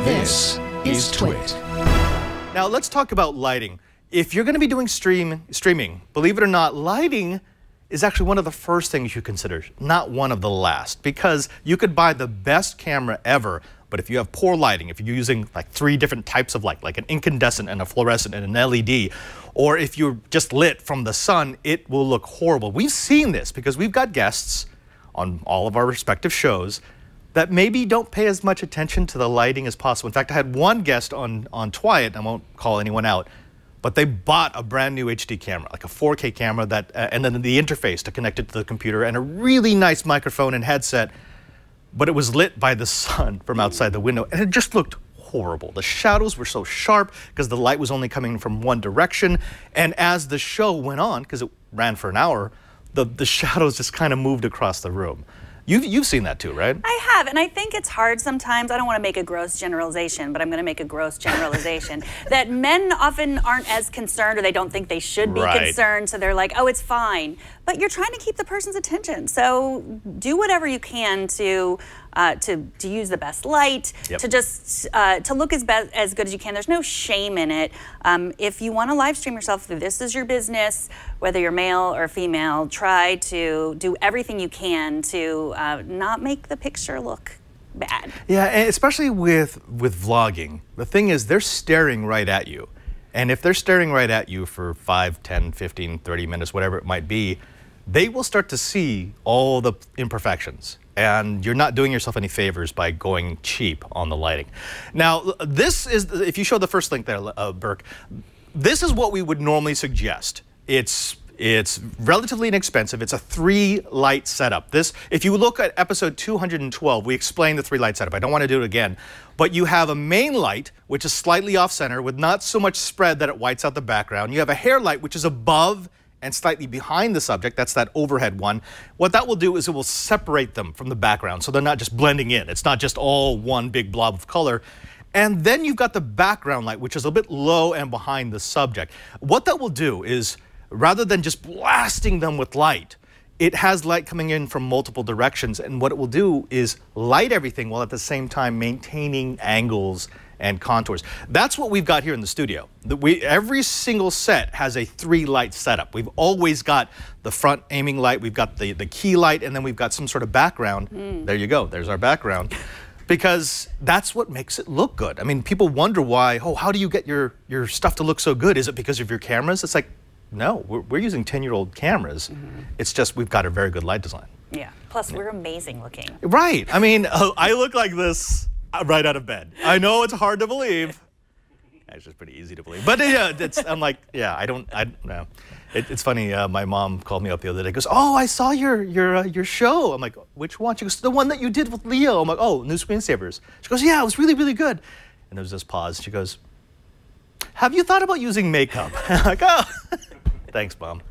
This is TWiT. Now let's talk about lighting. If you're going to be doing streaming, believe it or not, lighting is actually one of the first things you consider, not one of the last, because you could buy the best camera ever, but if you have poor lighting, if you're using like 3 different types of light, like an incandescent and a fluorescent and an LED, or if you're just lit from the sun, it will look horrible. We've seen this because we've got guests on all of our respective shows that maybe don't pay as much attention to the lighting as possible. In fact, I had one guest on TWiT, I won't call anyone out, but they bought a brand new HD camera, like a 4K camera, that, and then the interface to connect it to the computer, and a really nice microphone and headset, but it was lit by the sun from outside the window, and it just looked horrible. The shadows were so sharp because the light was only coming from one direction, and as the show went on, because it ran for an hour, the shadows just kind of moved across the room. You've seen that too, right? I have, and I think it's hard sometimes. I don't want to make a gross generalization, but I'm going to make a gross generalization that men often aren't as concerned, or they don't think they should be concerned, so they're like, oh, it's fine. But you're trying to keep the person's attention, so do whatever you can to use the best light, to just to look as good as you can. There's no shame in it. If you want to live stream yourself, this is your business, whether you're male or female, try to do everything you can to not make the picture look bad. Yeah, and especially with vlogging. The thing is, they're staring right at you. And if they're staring right at you for 5, 10, 15, 30 minutes, whatever it might be, they will start to see all the imperfections. And you're not doing yourself any favors by going cheap on the lighting. Now, this is, if you show the first link there, Burke, this is what we would normally suggest. It's relatively inexpensive. It's a 3-light setup. This, if you look at episode 212, we explained the 3-light setup. I don't want to do it again. But you have a main light, which is slightly off-center with not so much spread that it whites out the background. You have a hair light, which is above and slightly behind the subject. That's that overhead one. What that will do is it will separate them from the background, so they're not just blending in. It's not just all one big blob of color. And then you've got the background light, which is a bit low and behind the subject. What that will do is, rather than just blasting them with light, it has light coming in from multiple directions, and what it will do is light everything while at the same time maintaining angles and contours. That's what we've got here in the studio. Every single set has a 3-light setup. We've always got the front aiming light, we've got the key light, and then we've got some sort of background. There you go, there's our background. Because that's what makes it look good. I mean, people wonder why, oh, how do you get your stuff to look so good? Is it because of your cameras? It's like, no, we're using 10-year-old cameras. It's just we've got a very good light design. Yeah, plus we're amazing looking. Right, I mean, I look like this right out of bed. I know it's hard to believe. Actually, it's pretty easy to believe. But yeah, I'm like, yeah, I don't know. It's funny, my mom called me up the other day, goes, oh, I saw your show. I'm like, which one? She goes, the one that you did with Leo. I'm like, oh, New Screensavers. She goes, yeah, it was really, really good. And there was this pause. She goes, have you thought about using makeup? I'm like, oh, thanks, Mom.